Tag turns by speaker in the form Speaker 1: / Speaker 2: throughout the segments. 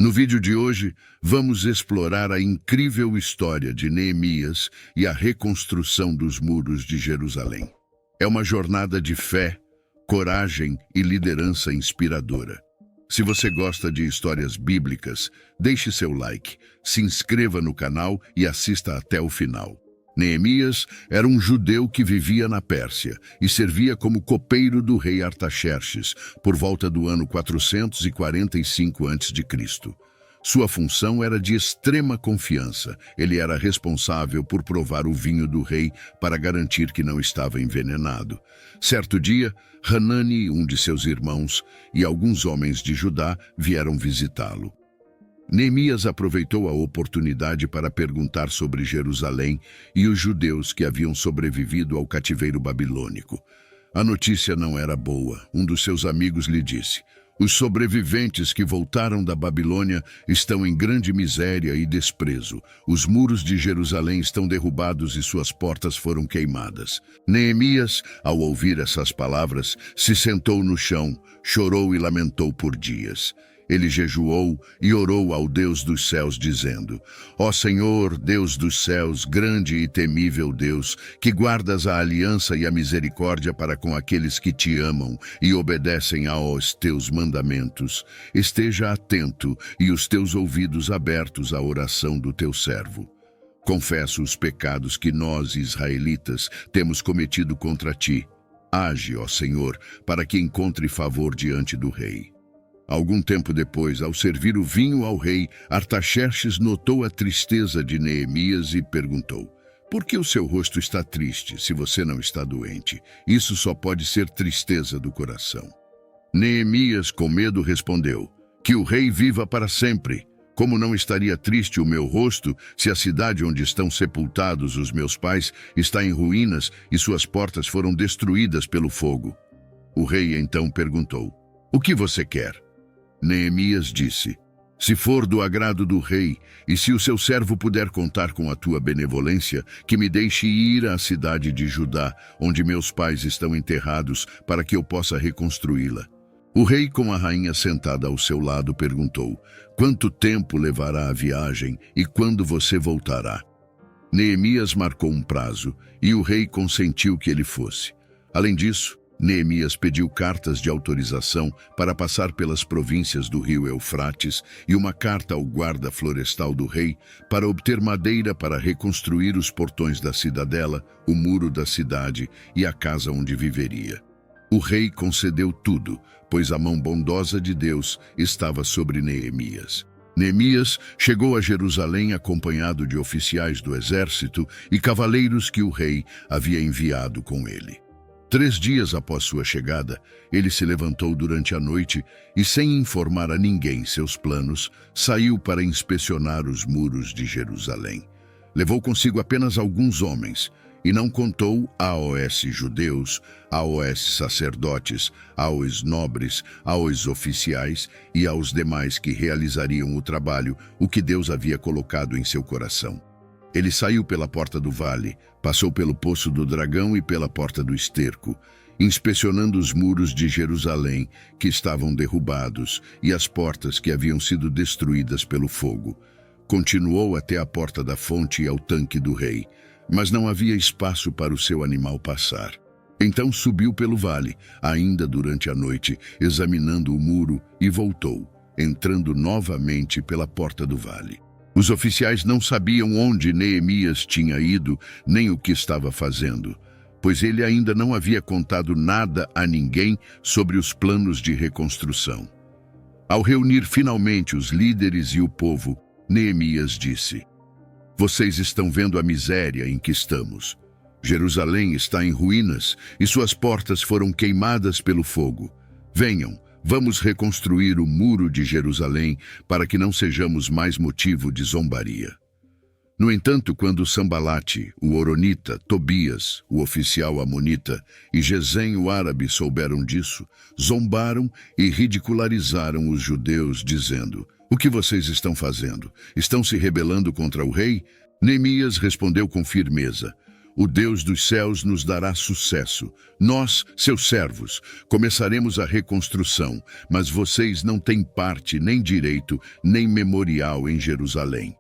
Speaker 1: No vídeo de hoje, vamos explorar a incrível história de Neemias e a reconstrução dos muros de Jerusalém. É uma jornada de fé, coragem e liderança inspiradora. Se você gosta de histórias bíblicas, deixe seu like, se inscreva no canal e assista até o final. Neemias era um judeu que vivia na Pérsia e servia como copeiro do rei Artaxerxes por volta do ano 445 a.C. Sua função era de extrema confiança. Ele era responsável por provar o vinho do rei para garantir que não estava envenenado. Certo dia, Hanani, um de seus irmãos, e alguns homens de Judá vieram visitá-lo. Neemias aproveitou a oportunidade para perguntar sobre Jerusalém e os judeus que haviam sobrevivido ao cativeiro babilônico. A notícia não era boa. Um dos seus amigos lhe disse: "Os sobreviventes que voltaram da Babilônia estão em grande miséria e desprezo. Os muros de Jerusalém estão derrubados e suas portas foram queimadas." Neemias, ao ouvir essas palavras, se sentou no chão, chorou e lamentou por dias. Ele jejuou e orou ao Deus dos céus, dizendo: "Ó Senhor, Deus dos céus, grande e temível Deus, que guardas a aliança e a misericórdia para com aqueles que te amam e obedecem aos teus mandamentos, esteja atento e os teus ouvidos abertos à oração do teu servo. Confesso os pecados que nós, israelitas, temos cometido contra ti. Age, ó Senhor, para que encontre favor diante do rei." Algum tempo depois, ao servir o vinho ao rei, Artaxerxes notou a tristeza de Neemias e perguntou: "Por que o seu rosto está triste, se você não está doente? Isso só pode ser tristeza do coração." Neemias, com medo, respondeu: "Que o rei viva para sempre! Como não estaria triste o meu rosto se a cidade onde estão sepultados os meus pais está em ruínas e suas portas foram destruídas pelo fogo?" O rei então perguntou: "O que você quer?" Neemias disse: "Se for do agrado do rei, e se o seu servo puder contar com a tua benevolência, que me deixe ir à cidade de Judá, onde meus pais estão enterrados, para que eu possa reconstruí-la." O rei, com a rainha sentada ao seu lado, perguntou: "Quanto tempo levará a viagem e quando você voltará?" Neemias marcou um prazo, e o rei consentiu que ele fosse. Além disso, Neemias pediu cartas de autorização para passar pelas províncias do rio Eufrates e uma carta ao guarda florestal do rei para obter madeira para reconstruir os portões da cidadela, o muro da cidade e a casa onde viveria. O rei concedeu tudo, pois a mão bondosa de Deus estava sobre Neemias. Neemias chegou a Jerusalém acompanhado de oficiais do exército e cavaleiros que o rei havia enviado com ele. 3 dias após sua chegada, ele se levantou durante a noite e, sem informar a ninguém seus planos, saiu para inspecionar os muros de Jerusalém. Levou consigo apenas alguns homens e não contou aos judeus, aos sacerdotes, aos nobres, aos oficiais e aos demais que realizariam o trabalho, o que Deus havia colocado em seu coração. Ele saiu pela porta do vale, passou pelo Poço do Dragão e pela porta do Esterco, inspecionando os muros de Jerusalém, que estavam derrubados, e as portas que haviam sido destruídas pelo fogo. Continuou até a porta da fonte e ao tanque do rei, mas não havia espaço para o seu animal passar. Então subiu pelo vale, ainda durante a noite, examinando o muro, e voltou, entrando novamente pela porta do vale. Os oficiais não sabiam onde Neemias tinha ido, nem o que estava fazendo, pois ele ainda não havia contado nada a ninguém sobre os planos de reconstrução. Ao reunir finalmente os líderes e o povo, Neemias disse: "Vocês estão vendo a miséria em que estamos. Jerusalém está em ruínas e suas portas foram queimadas pelo fogo. Venham, vamos reconstruir o muro de Jerusalém para que não sejamos mais motivo de zombaria." No entanto, quando Sambalate, o horonita, Tobias, o oficial amonita, e Gesem, o árabe, souberam disso, zombaram e ridicularizaram os judeus, dizendo: "O que vocês estão fazendo? Estão se rebelando contra o rei?" Neemias respondeu com firmeza: O Deus dos céus nos dará sucesso. Nós, seus servos, começaremos a reconstrução, mas vocês não têm parte, nem direito, nem memorial em Jerusalém.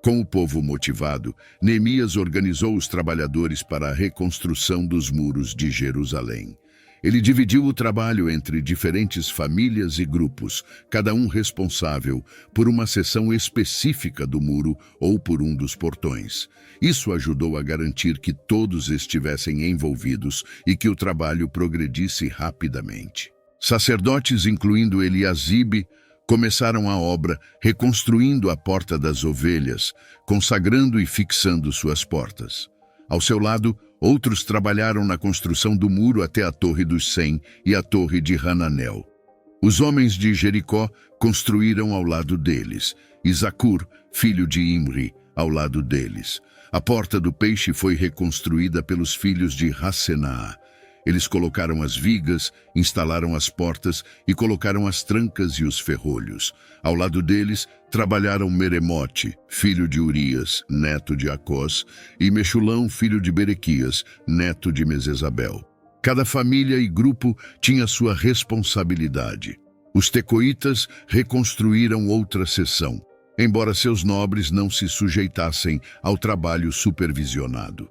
Speaker 1: Com o povo motivado, Neemias organizou os trabalhadores para a reconstrução dos muros de Jerusalém. Ele dividiu o trabalho entre diferentes famílias e grupos, cada um responsável por uma seção específica do muro ou por um dos portões. Isso ajudou a garantir que todos estivessem envolvidos e que o trabalho progredisse rapidamente. Sacerdotes, incluindo Eliasibe, começaram a obra reconstruindo a Porta das Ovelhas, consagrando e fixando suas portas. Ao seu lado, outros trabalharam na construção do muro até a Torre dos 100 e a Torre de Hananel. Os homens de Jericó construíram ao lado deles, e Zacur, filho de Imri, ao lado deles. A Porta do Peixe foi reconstruída pelos filhos de Hassenaá. Eles colocaram as vigas, instalaram as portas e colocaram as trancas e os ferrolhos. Ao lado deles, trabalharam Meremote, filho de Urias, neto de Acós, e Mexulão, filho de Berequias, neto de Mesesabel. Cada família e grupo tinha sua responsabilidade. Os tecoitas reconstruíram outra seção, embora seus nobres não se sujeitassem ao trabalho supervisionado.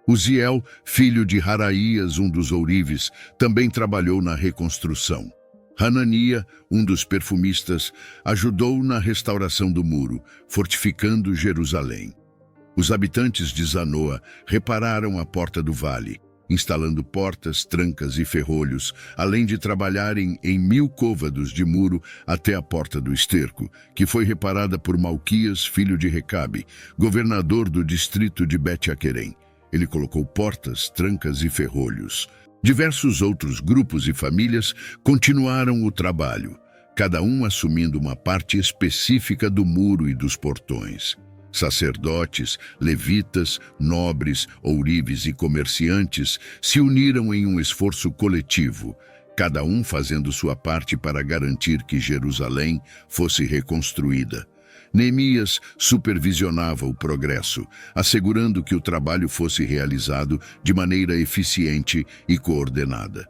Speaker 1: Uziel, filho de Haraías, um dos ourives, também trabalhou na reconstrução. Hanania, um dos perfumistas, ajudou na restauração do muro, fortificando Jerusalém. Os habitantes de Zanoa repararam a Porta do Vale, instalando portas, trancas e ferrolhos, além de trabalharem em 1000 côvados de muro até a Porta do Esterco, que foi reparada por Malquias, filho de Recabe, governador do distrito de Bet-Aquerem. Ele colocou portas, trancas e ferrolhos. Diversos outros grupos e famílias continuaram o trabalho, cada um assumindo uma parte específica do muro e dos portões. Sacerdotes, levitas, nobres, ourives e comerciantes se uniram em um esforço coletivo, cada um fazendo sua parte para garantir que Jerusalém fosse reconstruída. Neemias supervisionava o progresso, assegurando que o trabalho fosse realizado de maneira eficiente e coordenada.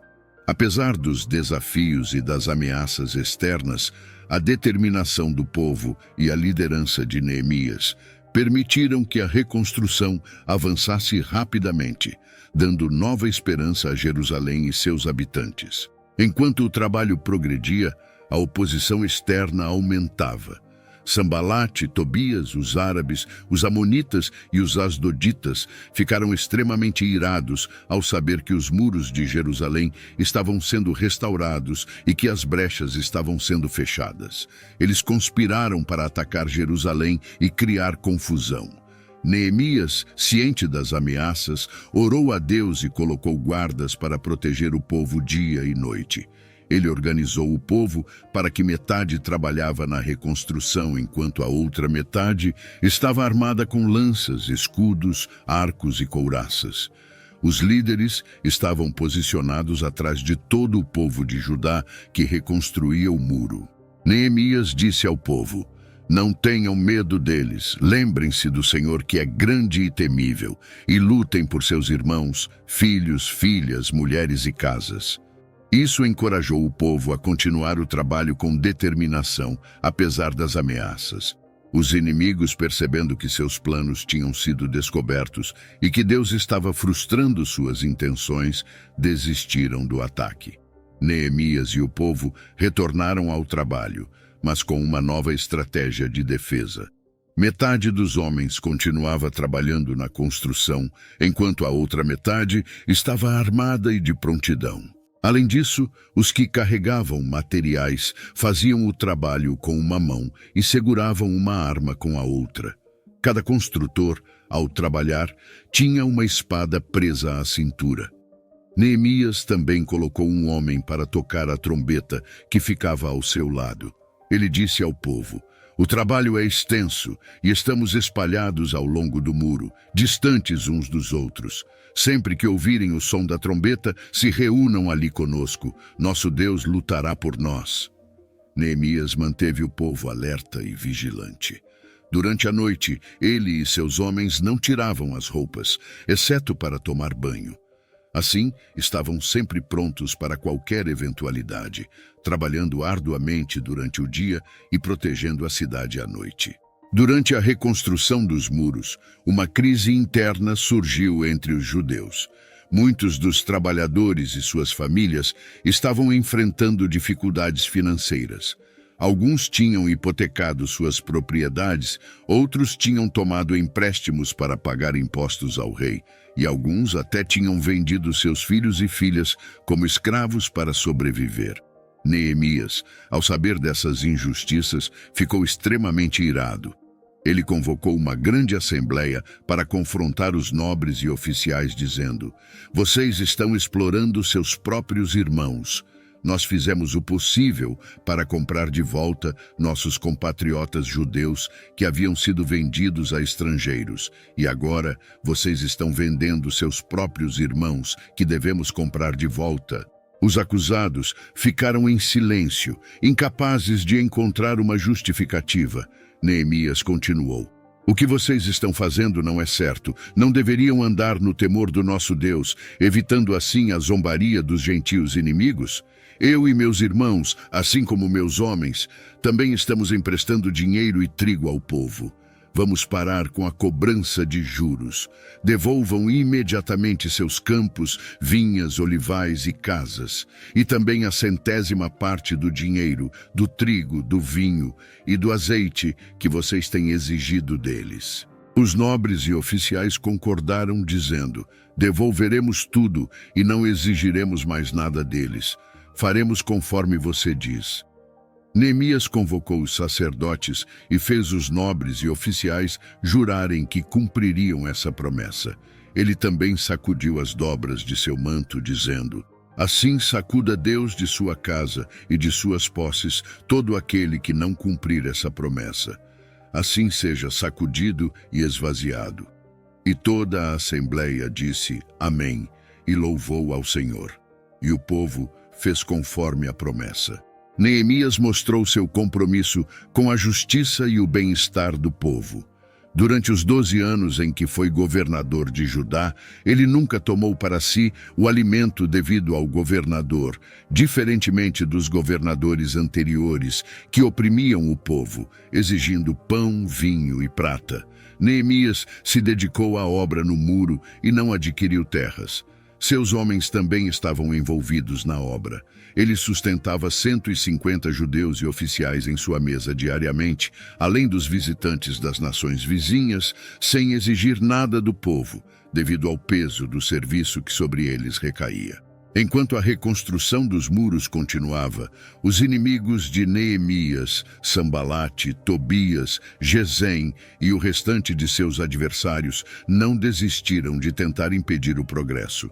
Speaker 1: Apesar dos desafios e das ameaças externas, a determinação do povo e a liderança de Neemias permitiram que a reconstrução avançasse rapidamente, dando nova esperança a Jerusalém e seus habitantes. Enquanto o trabalho progredia, a oposição externa aumentava. Sambalate, Tobias, os árabes, os amonitas e os asdoditas ficaram extremamente irados ao saber que os muros de Jerusalém estavam sendo restaurados e que as brechas estavam sendo fechadas. Eles conspiraram para atacar Jerusalém e criar confusão. Neemias, ciente das ameaças, orou a Deus e colocou guardas para proteger o povo dia e noite. Ele organizou o povo para que metade trabalhava na reconstrução, enquanto a outra metade estava armada com lanças, escudos, arcos e couraças. Os líderes estavam posicionados atrás de todo o povo de Judá que reconstruía o muro. Neemias disse ao povo: "Não tenham medo deles, lembrem-se do Senhor que é grande e temível, e lutem por seus irmãos, filhos, filhas, mulheres e casas." Isso encorajou o povo a continuar o trabalho com determinação, apesar das ameaças. Os inimigos, percebendo que seus planos tinham sido descobertos e que Deus estava frustrando suas intenções, desistiram do ataque. Neemias e o povo retornaram ao trabalho, mas com uma nova estratégia de defesa. Metade dos homens continuava trabalhando na construção, enquanto a outra metade estava armada e de prontidão. Além disso, os que carregavam materiais faziam o trabalho com uma mão e seguravam uma arma com a outra. Cada construtor, ao trabalhar, tinha uma espada presa à cintura. Neemias também colocou um homem para tocar a trombeta que ficava ao seu lado. Ele disse ao povo: "O trabalho é extenso e estamos espalhados ao longo do muro, distantes uns dos outros. Sempre que ouvirem o som da trombeta, se reúnam ali conosco. Nosso Deus lutará por nós." Neemias manteve o povo alerta e vigilante. Durante a noite, ele e seus homens não tiravam as roupas, exceto para tomar banho. Assim, estavam sempre prontos para qualquer eventualidade, trabalhando arduamente durante o dia e protegendo a cidade à noite. Durante a reconstrução dos muros, uma crise interna surgiu entre os judeus. Muitos dos trabalhadores e suas famílias estavam enfrentando dificuldades financeiras. Alguns tinham hipotecado suas propriedades, outros tinham tomado empréstimos para pagar impostos ao rei, e alguns até tinham vendido seus filhos e filhas como escravos para sobreviver. Neemias, ao saber dessas injustiças, ficou extremamente irado. Ele convocou uma grande assembleia para confrontar os nobres e oficiais, dizendo: "Vocês estão explorando seus próprios irmãos. Nós fizemos o possível para comprar de volta nossos compatriotas judeus que haviam sido vendidos a estrangeiros. E agora vocês estão vendendo seus próprios irmãos que devemos comprar de volta." Os acusados ficaram em silêncio, incapazes de encontrar uma justificativa. Neemias continuou: "O que vocês estão fazendo não é certo. Não deveriam andar no temor do nosso Deus, evitando assim a zombaria dos gentios inimigos? Eu e meus irmãos, assim como meus homens, também estamos emprestando dinheiro e trigo ao povo. Vamos parar com a cobrança de juros. Devolvam imediatamente seus campos, vinhas, olivais e casas, e também a 100ª parte do dinheiro, do trigo, do vinho e do azeite que vocês têm exigido deles." Os nobres e oficiais concordaram, dizendo: "Devolveremos tudo e não exigiremos mais nada deles. Faremos conforme você diz." Neemias convocou os sacerdotes e fez os nobres e oficiais jurarem que cumpririam essa promessa. Ele também sacudiu as dobras de seu manto, dizendo: "Assim sacuda Deus de sua casa e de suas posses todo aquele que não cumprir essa promessa. Assim seja sacudido e esvaziado." E toda a assembleia disse amém e louvou ao Senhor. E o povo fez conforme a promessa. Neemias mostrou seu compromisso com a justiça e o bem-estar do povo. Durante os 12 anos em que foi governador de Judá, ele nunca tomou para si o alimento devido ao governador, diferentemente dos governadores anteriores que oprimiam o povo, exigindo pão, vinho e prata. Neemias se dedicou à obra no muro e não adquiriu terras. Seus homens também estavam envolvidos na obra. Ele sustentava 150 judeus e oficiais em sua mesa diariamente, além dos visitantes das nações vizinhas, sem exigir nada do povo, devido ao peso do serviço que sobre eles recaía. Enquanto a reconstrução dos muros continuava, os inimigos de Neemias, Sambalate, Tobias, Gesem e o restante de seus adversários não desistiram de tentar impedir o progresso.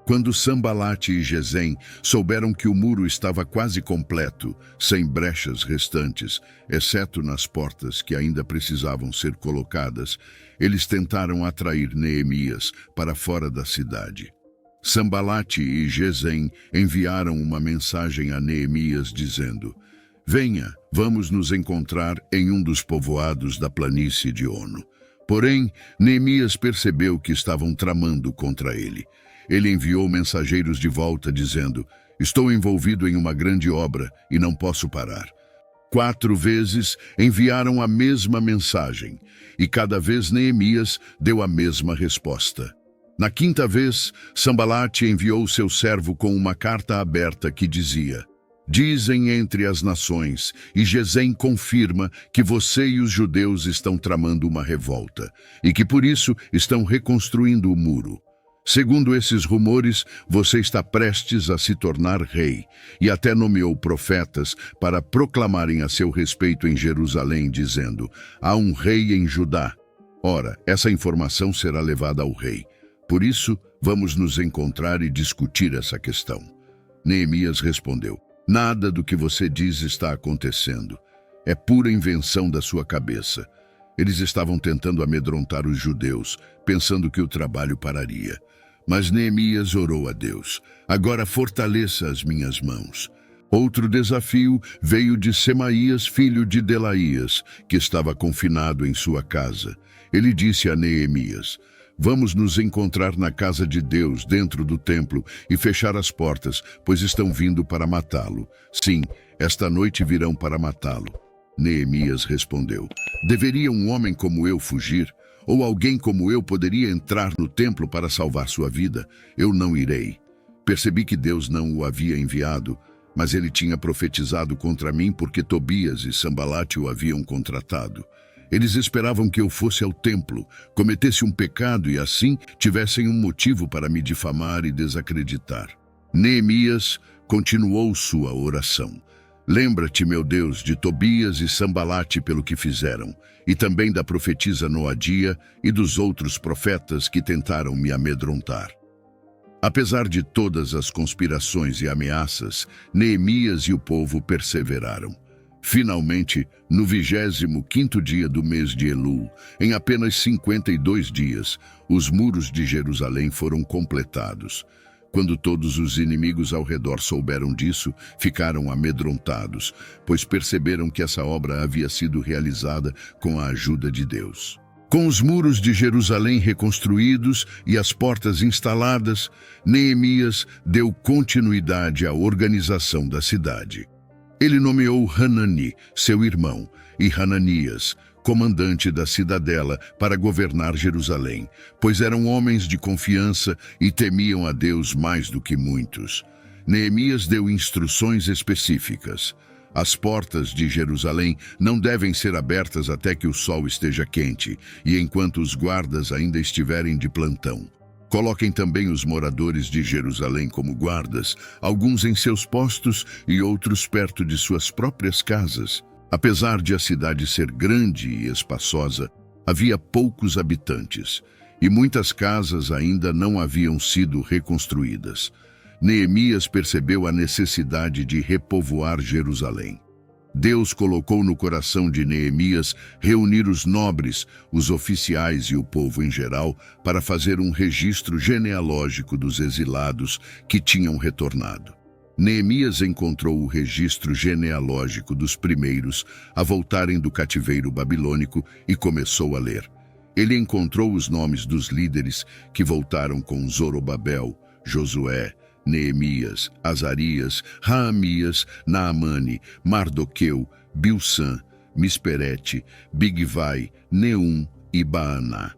Speaker 1: Quando Sambalate e Gesem souberam que o muro estava quase completo, sem brechas restantes, exceto nas portas que ainda precisavam ser colocadas, eles tentaram atrair Neemias para fora da cidade. Sambalate e Gesem enviaram uma mensagem a Neemias dizendo: "Venha, vamos nos encontrar em um dos povoados da planície de Ono." Porém, Neemias percebeu que estavam tramando contra ele. Ele enviou mensageiros de volta, dizendo: "Estou envolvido em uma grande obra e não posso parar." 4 vezes enviaram a mesma mensagem, e cada vez Neemias deu a mesma resposta. Na 5ª vez, Sambalate enviou seu servo com uma carta aberta que dizia: "Dizem entre as nações, e Gesem confirma que você e os judeus estão tramando uma revolta, e que por isso estão reconstruindo o muro. Segundo esses rumores, você está prestes a se tornar rei, e até nomeou profetas para proclamarem a seu respeito em Jerusalém, dizendo: há um rei em Judá. Ora, essa informação será levada ao rei. Por isso, vamos nos encontrar e discutir essa questão." Neemias respondeu: "Nada do que você diz está acontecendo. É pura invenção da sua cabeça." Eles estavam tentando amedrontar os judeus, pensando que o trabalho pararia. Mas Neemias orou a Deus: "Agora fortaleça as minhas mãos." Outro desafio veio de Semaías, filho de Delaías, que estava confinado em sua casa. Ele disse a Neemias: "Vamos nos encontrar na casa de Deus, dentro do templo, e fechar as portas, pois estão vindo para matá-lo. Sim, esta noite virão para matá-lo." Neemias respondeu: "Deveria um homem como eu fugir? Ou alguém como eu poderia entrar no templo para salvar sua vida? Eu não irei." Percebi que Deus não o havia enviado, mas ele tinha profetizado contra mim porque Tobias e Sambalate o haviam contratado. Eles esperavam que eu fosse ao templo, cometesse um pecado e assim tivessem um motivo para me difamar e desacreditar. Neemias continuou sua oração. "Lembra-te, meu Deus, de Tobias e Sambalate pelo que fizeram, e também da profetisa Noadia e dos outros profetas que tentaram me amedrontar." Apesar de todas as conspirações e ameaças, Neemias e o povo perseveraram. Finalmente, no 25º dia do mês de Elul, em apenas 52 dias, os muros de Jerusalém foram completados. Quando todos os inimigos ao redor souberam disso, ficaram amedrontados, pois perceberam que essa obra havia sido realizada com a ajuda de Deus. Com os muros de Jerusalém reconstruídos e as portas instaladas, Neemias deu continuidade à organização da cidade. Ele nomeou Hanani, seu irmão, e Hananias, comandante da cidadela, para governar Jerusalém, pois eram homens de confiança e temiam a Deus mais do que muitos. Neemias deu instruções específicas. As portas de Jerusalém não devem ser abertas até que o sol esteja quente e enquanto os guardas ainda estiverem de plantão. Coloquem também os moradores de Jerusalém como guardas, alguns em seus postos e outros perto de suas próprias casas. Apesar de a cidade ser grande e espaçosa, havia poucos habitantes e muitas casas ainda não haviam sido reconstruídas. Neemias percebeu a necessidade de repovoar Jerusalém. Deus colocou no coração de Neemias reunir os nobres, os oficiais e o povo em geral para fazer um registro genealógico dos exilados que tinham retornado. Neemias encontrou o registro genealógico dos primeiros a voltarem do cativeiro babilônico e começou a ler. Ele encontrou os nomes dos líderes que voltaram com Zorobabel, Josué, Neemias, Azarias, Raamias, Naamane, Mardoqueu, Bilsan, Misperete, Bigvai, Neum e Baaná.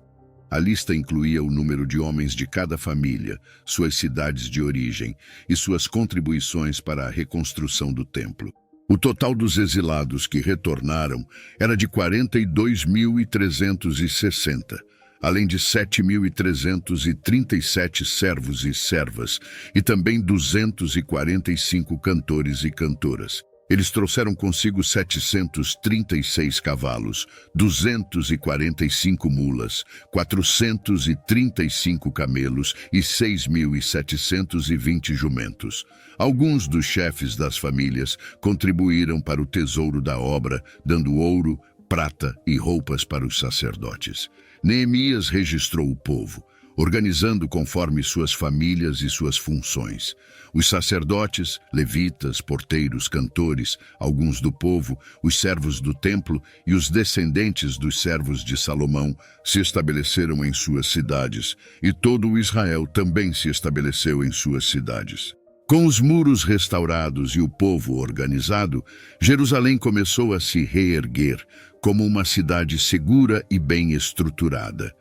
Speaker 1: A lista incluía o número de homens de cada família, suas cidades de origem e suas contribuições para a reconstrução do templo. O total dos exilados que retornaram era de 42.360, além de 7.337 servos e servas, e também 245 cantores e cantoras. Eles trouxeram consigo 736 cavalos, 245 mulas, 435 camelos e 6.720 jumentos. Alguns dos chefes das famílias contribuíram para o tesouro da obra, dando ouro, prata e roupas para os sacerdotes. Neemias registrou o povo, organizando conforme suas famílias e suas funções. Os sacerdotes, levitas, porteiros, cantores, alguns do povo, os servos do templo e os descendentes dos servos de Salomão se estabeleceram em suas cidades, e todo o Israel também se estabeleceu em suas cidades. Com os muros restaurados e o povo organizado, Jerusalém começou a se reerguer como uma cidade segura e bem estruturada.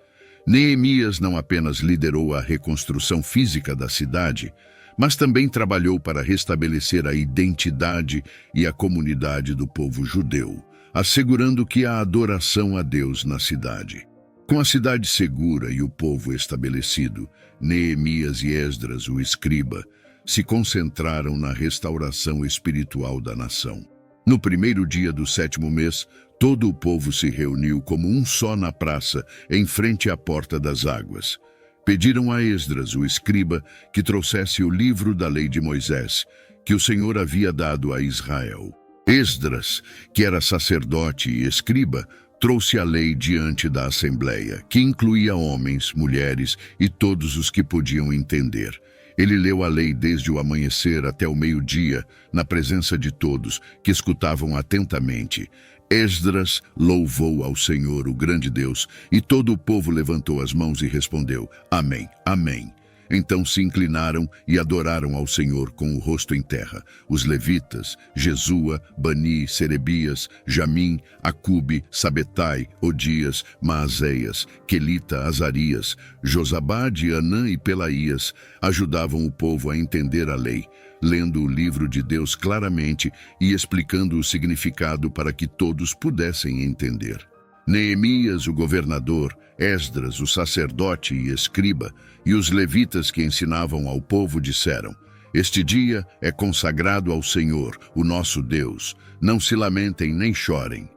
Speaker 1: Neemias não apenas liderou a reconstrução física da cidade, mas também trabalhou para restabelecer a identidade e a comunidade do povo judeu, assegurando que há adoração a Deus na cidade. Com a cidade segura e o povo estabelecido, Neemias e Esdras, o escriba, se concentraram na restauração espiritual da nação. No primeiro dia do 7º mês, todo o povo se reuniu como um só na praça, em frente à porta das águas. Pediram a Esdras, o escriba, que trouxesse o livro da lei de Moisés, que o Senhor havia dado a Israel. Esdras, que era sacerdote e escriba, trouxe a lei diante da assembleia, que incluía homens, mulheres e todos os que podiam entender. Ele leu a lei desde o amanhecer até o meio-dia, na presença de todos, que escutavam atentamente. Esdras louvou ao Senhor, o grande Deus, e todo o povo levantou as mãos e respondeu: Amém, Amém. Então se inclinaram e adoraram ao Senhor com o rosto em terra. Os levitas, Jesua, Bani, Serebias, Jamim, Acube, Sabetai, Odias, Maazéias, Quelita, Azarias, Josabade, Anã e Pelaías ajudavam o povo a entender a lei, lendo o livro de Deus claramente e explicando o significado para que todos pudessem entender. Neemias, o governador, Esdras, o sacerdote e escriba, e os levitas que ensinavam ao povo disseram: Este dia é consagrado ao Senhor, o nosso Deus. Não se lamentem nem chorem.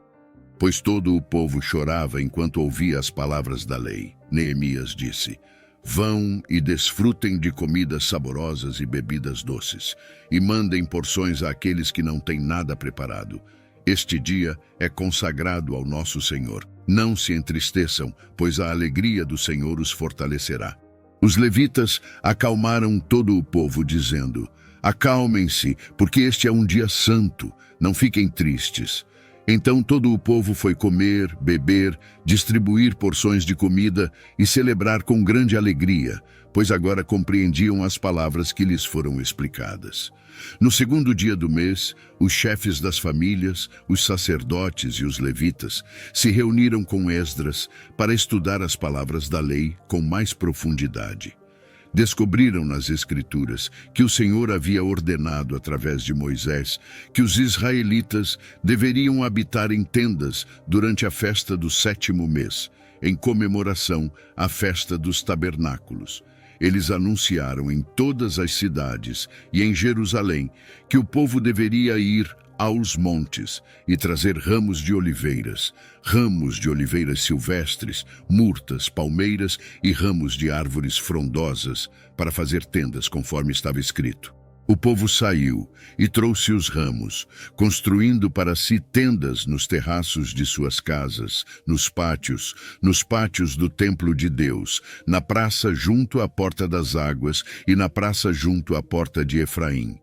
Speaker 1: Pois todo o povo chorava enquanto ouvia as palavras da lei. Neemias disse: Vão e desfrutem de comidas saborosas e bebidas doces, e mandem porções àqueles que não têm nada preparado. Este dia é consagrado ao nosso Senhor. Não se entristeçam, pois a alegria do Senhor os fortalecerá. Os levitas acalmaram todo o povo, dizendo: Acalmem-se, porque este é um dia santo, não fiquem tristes. Então todo o povo foi comer, beber, distribuir porções de comida e celebrar com grande alegria, pois agora compreendiam as palavras que lhes foram explicadas. No segundo dia do mês, os chefes das famílias, os sacerdotes e os levitas se reuniram com Esdras para estudar as palavras da lei com mais profundidade. Descobriram nas Escrituras que o Senhor havia ordenado através de Moisés que os israelitas deveriam habitar em tendas durante a festa do 7º mês, em comemoração à festa dos tabernáculos. Eles anunciaram em todas as cidades e em Jerusalém que o povo deveria ir aos montes e trazer ramos de oliveiras silvestres, murtas, palmeiras e ramos de árvores frondosas para fazer tendas conforme estava escrito. O povo saiu e trouxe os ramos, construindo para si tendas nos terraços de suas casas, nos pátios do templo de Deus, na praça junto à porta das águas e na praça junto à porta de Efraim.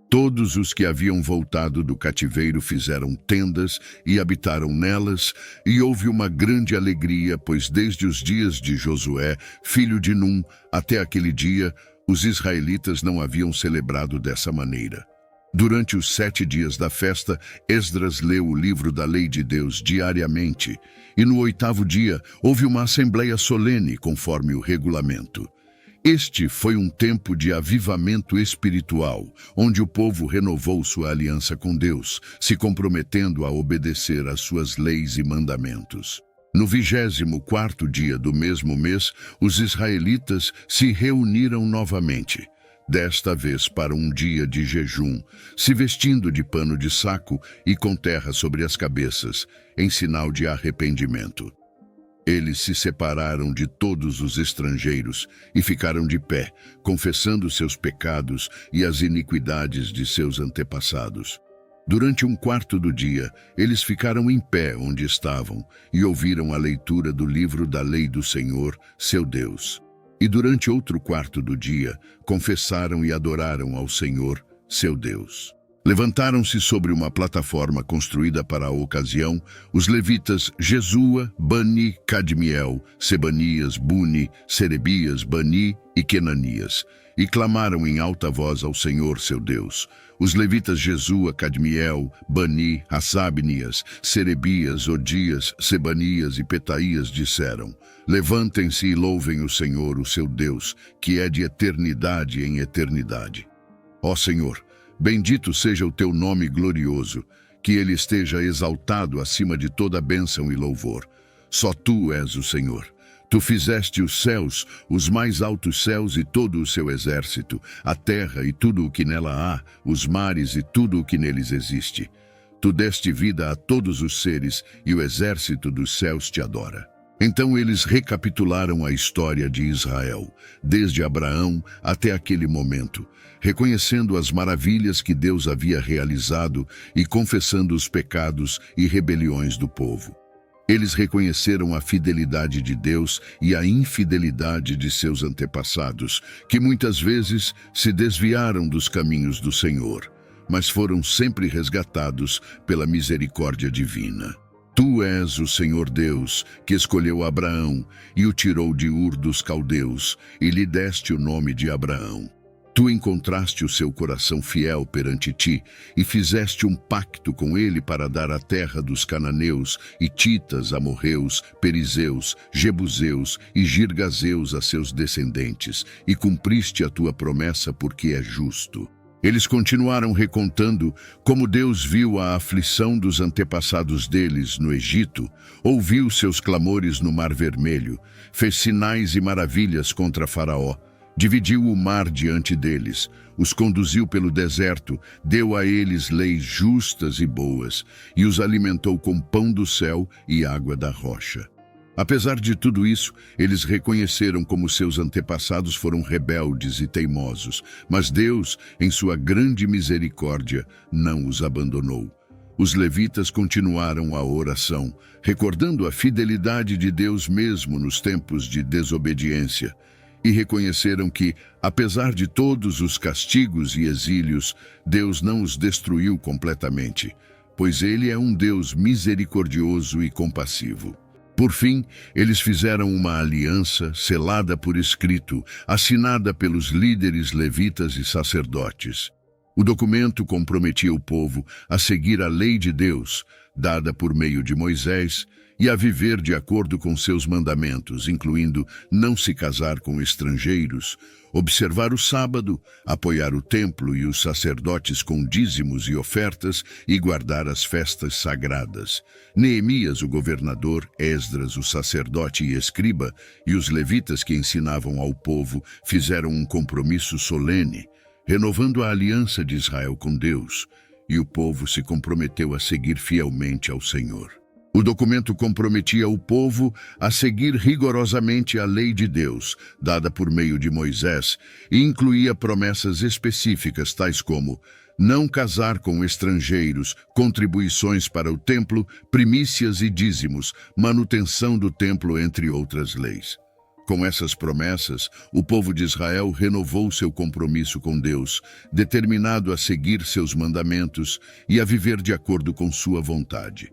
Speaker 1: Todos os que haviam voltado do cativeiro fizeram tendas e habitaram nelas, e houve uma grande alegria, pois desde os dias de Josué, filho de Num, até aquele dia, os israelitas não haviam celebrado dessa maneira. Durante os 7 dias da festa, Esdras leu o livro da lei de Deus diariamente, e no 8º dia houve uma assembleia solene, conforme o regulamento. Este foi um tempo de avivamento espiritual, onde o povo renovou sua aliança com Deus, se comprometendo a obedecer às suas leis e mandamentos. No 24º dia do mesmo mês, os israelitas se reuniram novamente, desta vez para um dia de jejum, se vestindo de pano de saco e com terra sobre as cabeças, em sinal de arrependimento. Eles se separaram de todos os estrangeiros e ficaram de pé, confessando seus pecados e as iniquidades de seus antepassados. Durante 1/4 do dia, eles ficaram em pé onde estavam e ouviram a leitura do livro da lei do Senhor, seu Deus. E durante outro 1/4 do dia, confessaram e adoraram ao Senhor, seu Deus. Levantaram-se sobre uma plataforma construída para a ocasião os levitas Jesua, Bani, Cadmiel, Sebanias, Buni, Serebias, Bani e Quenanias, e clamaram em alta voz ao Senhor, seu Deus. Os levitas Jesua, Cadmiel, Bani, Hassabnias, Serebias, Odias, Sebanias e Petaías disseram: Levantem-se e louvem o Senhor, o seu Deus, que é de eternidade em eternidade. Ó Senhor, bendito seja o teu nome glorioso, que ele esteja exaltado acima de toda bênção e louvor. Só tu és o Senhor. Tu fizeste os céus, os mais altos céus e todo o seu exército, a terra e tudo o que nela há, os mares e tudo o que neles existe. Tu deste vida a todos os seres e o exército dos céus te adora. Então eles recapitularam a história de Israel, desde Abraão até aquele momento, reconhecendo as maravilhas que Deus havia realizado e confessando os pecados e rebeliões do povo. Eles reconheceram a fidelidade de Deus e a infidelidade de seus antepassados, que muitas vezes se desviaram dos caminhos do Senhor, mas foram sempre resgatados pela misericórdia divina. Tu és o Senhor Deus, que escolheu Abraão e o tirou de Ur dos Caldeus, e lhe deste o nome de Abraão. Tu encontraste o seu coração fiel perante ti e fizeste um pacto com ele para dar a terra dos cananeus, hititas, amorreus, perizeus, jebuseus e girgazeus a seus descendentes, e cumpriste a tua promessa porque é justo. Eles continuaram recontando como Deus viu a aflição dos antepassados deles no Egito, ouviu seus clamores no Mar Vermelho, fez sinais e maravilhas contra Faraó, dividiu o mar diante deles, os conduziu pelo deserto, deu a eles leis justas e boas, e os alimentou com pão do céu e água da rocha. Apesar de tudo isso, eles reconheceram como seus antepassados foram rebeldes e teimosos, mas Deus, em sua grande misericórdia, não os abandonou. Os levitas continuaram a oração, recordando a fidelidade de Deus mesmo nos tempos de desobediência, e reconheceram que, apesar de todos os castigos e exílios, Deus não os destruiu completamente, pois Ele é um Deus misericordioso e compassivo. Por fim, eles fizeram uma aliança selada por escrito, assinada pelos líderes levitas e sacerdotes. O documento comprometia o povo a seguir a lei de Deus, dada por meio de Moisés, e a viver de acordo com seus mandamentos, incluindo não se casar com estrangeiros, observar o sábado, apoiar o templo e os sacerdotes com dízimos e ofertas e guardar as festas sagradas. Neemias, o governador, Esdras, o sacerdote e escriba, e os levitas que ensinavam ao povo fizeram um compromisso solene, renovando a aliança de Israel com Deus, e o povo se comprometeu a seguir fielmente ao Senhor. O documento comprometia o povo a seguir rigorosamente a lei de Deus, dada por meio de Moisés, e incluía promessas específicas tais como não casar com estrangeiros, contribuições para o templo, primícias e dízimos, manutenção do templo, entre outras leis. Com essas promessas, o povo de Israel renovou seu compromisso com Deus, determinado a seguir seus mandamentos e a viver de acordo com sua vontade.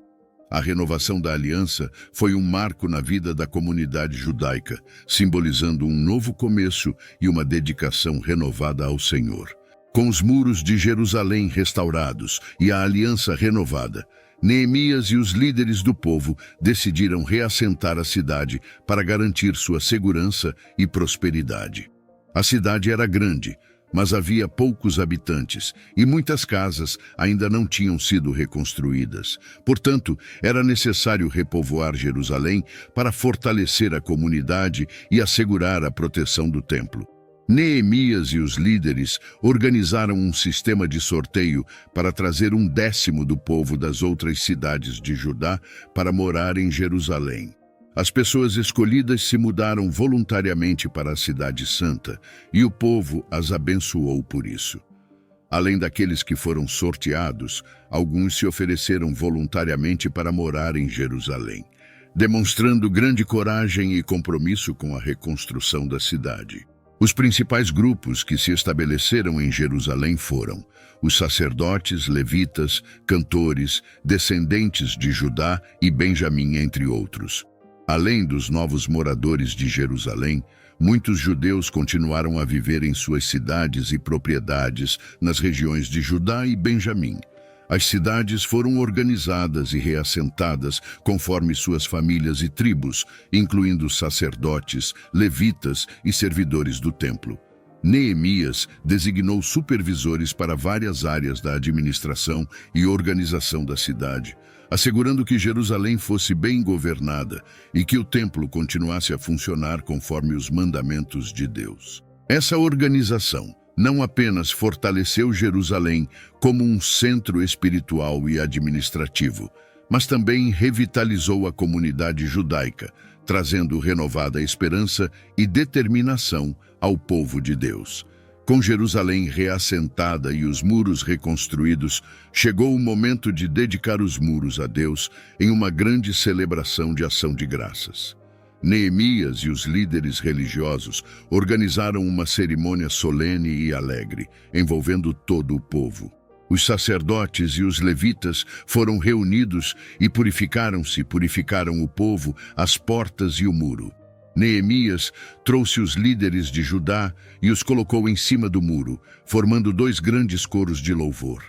Speaker 1: A renovação da aliança foi um marco na vida da comunidade judaica, simbolizando um novo começo e uma dedicação renovada ao Senhor. Com os muros de Jerusalém restaurados e a aliança renovada, Neemias e os líderes do povo decidiram reassentar a cidade para garantir sua segurança e prosperidade. A cidade era grande, mas havia poucos habitantes e muitas casas ainda não tinham sido reconstruídas. Portanto, era necessário repovoar Jerusalém para fortalecer a comunidade e assegurar a proteção do templo. Neemias e os líderes organizaram um sistema de sorteio para trazer 1/10 do povo das outras cidades de Judá para morar em Jerusalém. As pessoas escolhidas se mudaram voluntariamente para a Cidade Santa e o povo as abençoou por isso. Além daqueles que foram sorteados, alguns se ofereceram voluntariamente para morar em Jerusalém, demonstrando grande coragem e compromisso com a reconstrução da cidade. Os principais grupos que se estabeleceram em Jerusalém foram os sacerdotes, levitas, cantores, descendentes de Judá e Benjamim, entre outros. Além dos novos moradores de Jerusalém, muitos judeus continuaram a viver em suas cidades e propriedades nas regiões de Judá e Benjamim. As cidades foram organizadas e reassentadas conforme suas famílias e tribos, incluindo sacerdotes, levitas e servidores do templo. Neemias designou supervisores para várias áreas da administração e organização da cidade, assegurando que Jerusalém fosse bem governada e que o templo continuasse a funcionar conforme os mandamentos de Deus. Essa organização não apenas fortaleceu Jerusalém como um centro espiritual e administrativo, mas também revitalizou a comunidade judaica, trazendo renovada esperança e determinação ao povo de Deus. Com Jerusalém reassentada e os muros reconstruídos, chegou o momento de dedicar os muros a Deus em uma grande celebração de ação de graças. Neemias e os líderes religiosos organizaram uma cerimônia solene e alegre, envolvendo todo o povo. Os sacerdotes e os levitas foram reunidos e purificaram o povo, as portas e o muro. Neemias trouxe os líderes de Judá e os colocou em cima do muro, formando 2 grandes coros de louvor.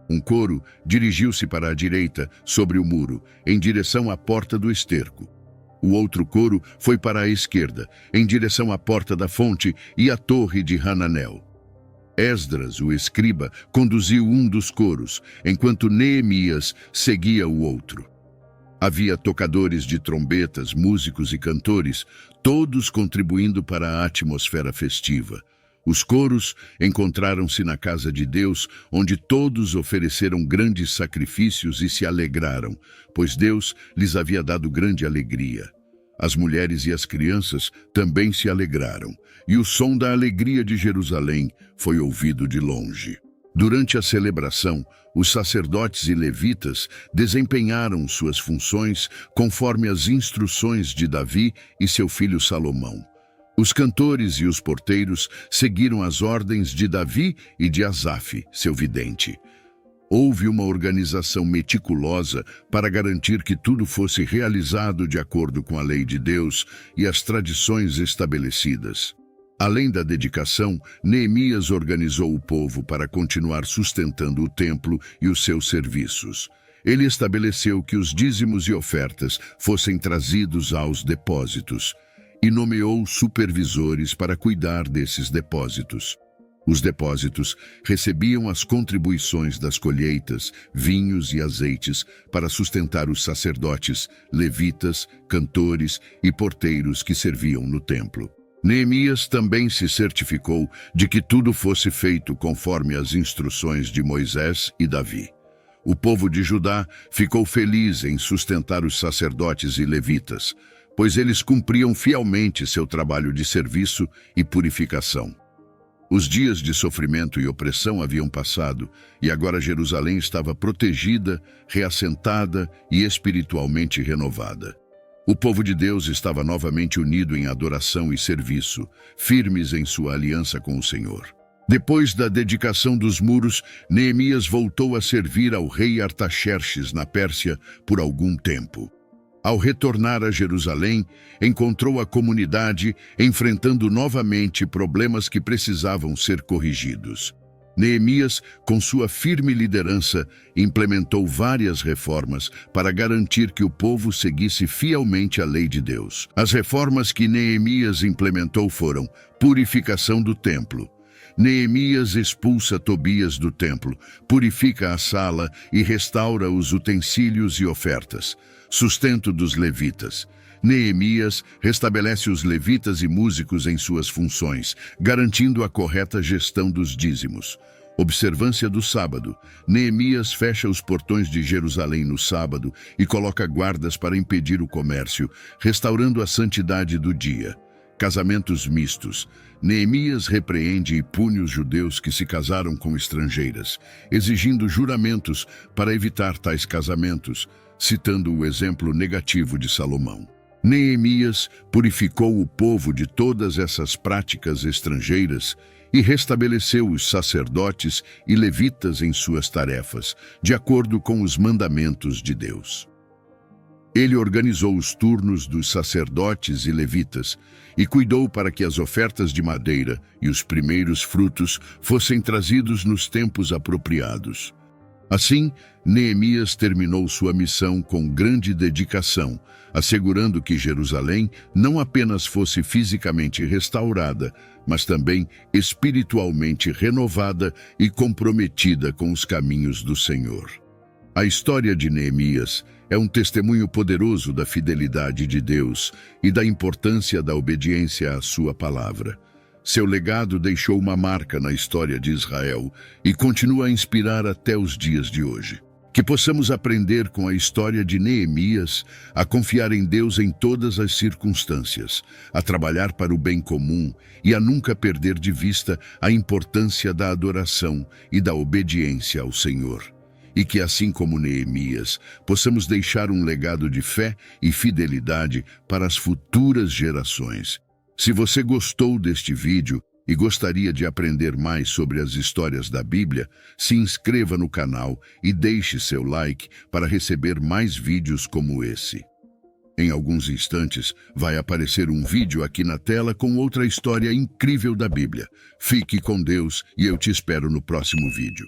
Speaker 1: Um coro dirigiu-se para a direita, sobre o muro, em direção à porta do esterco. O outro coro foi para a esquerda, em direção à porta da fonte e à torre de Hananel. Esdras, o escriba, conduziu um dos coros, enquanto Neemias seguia o outro. Havia tocadores de trombetas, músicos e cantores, todos contribuindo para a atmosfera festiva. Os coros encontraram-se na casa de Deus, onde todos ofereceram grandes sacrifícios e se alegraram, pois Deus lhes havia dado grande alegria. As mulheres e as crianças também se alegraram, e o som da alegria de Jerusalém foi ouvido de longe. Durante a celebração, os sacerdotes e levitas desempenharam suas funções conforme as instruções de Davi e seu filho Salomão. Os cantores e os porteiros seguiram as ordens de Davi e de Asaf, seu vidente. Houve uma organização meticulosa para garantir que tudo fosse realizado de acordo com a lei de Deus e as tradições estabelecidas. Além da dedicação, Neemias organizou o povo para continuar sustentando o templo e os seus serviços. Ele estabeleceu que os dízimos e ofertas fossem trazidos aos depósitos e nomeou supervisores para cuidar desses depósitos. Os depósitos recebiam as contribuições das colheitas, vinhos e azeites para sustentar os sacerdotes, levitas, cantores e porteiros que serviam no templo. Neemias também se certificou de que tudo fosse feito conforme as instruções de Moisés e Davi. O povo de Judá ficou feliz em sustentar os sacerdotes e levitas, pois eles cumpriam fielmente seu trabalho de serviço e purificação. Os dias de sofrimento e opressão haviam passado, e agora Jerusalém estava protegida, reassentada e espiritualmente renovada. O povo de Deus estava novamente unido em adoração e serviço, firmes em sua aliança com o Senhor. Depois da dedicação dos muros, Neemias voltou a servir ao rei Artaxerxes na Pérsia por algum tempo. Ao retornar a Jerusalém, encontrou a comunidade enfrentando novamente problemas que precisavam ser corrigidos. Neemias, com sua firme liderança, implementou várias reformas para garantir que o povo seguisse fielmente a lei de Deus. As reformas que Neemias implementou foram: purificação do templo. Neemias expulsa Tobias do templo, purifica a sala e restaura os utensílios e ofertas. Sustento dos levitas. Neemias restabelece os levitas e músicos em suas funções, garantindo a correta gestão dos dízimos. Observância do sábado. Neemias fecha os portões de Jerusalém no sábado e coloca guardas para impedir o comércio, restaurando a santidade do dia. Casamentos mistos. Neemias repreende e pune os judeus que se casaram com estrangeiras, exigindo juramentos para evitar tais casamentos, citando o exemplo negativo de Salomão. Neemias purificou o povo de todas essas práticas estrangeiras e restabeleceu os sacerdotes e levitas em suas tarefas, de acordo com os mandamentos de Deus. Ele organizou os turnos dos sacerdotes e levitas e cuidou para que as ofertas de madeira e os primeiros frutos fossem trazidos nos tempos apropriados. Assim, Neemias terminou sua missão com grande dedicação, assegurando que Jerusalém não apenas fosse fisicamente restaurada, mas também espiritualmente renovada e comprometida com os caminhos do Senhor. A história de Neemias é um testemunho poderoso da fidelidade de Deus e da importância da obediência à sua palavra. Seu legado deixou uma marca na história de Israel e continua a inspirar até os dias de hoje. Que possamos aprender com a história de Neemias a confiar em Deus em todas as circunstâncias, a trabalhar para o bem comum e a nunca perder de vista a importância da adoração e da obediência ao Senhor. E que, assim como Neemias, possamos deixar um legado de fé e fidelidade para as futuras gerações. Se você gostou deste vídeo e gostaria de aprender mais sobre as histórias da Bíblia, se inscreva no canal e deixe seu like para receber mais vídeos como esse. Em alguns instantes, vai aparecer um vídeo aqui na tela com outra história incrível da Bíblia. Fique com Deus e eu te espero no próximo vídeo.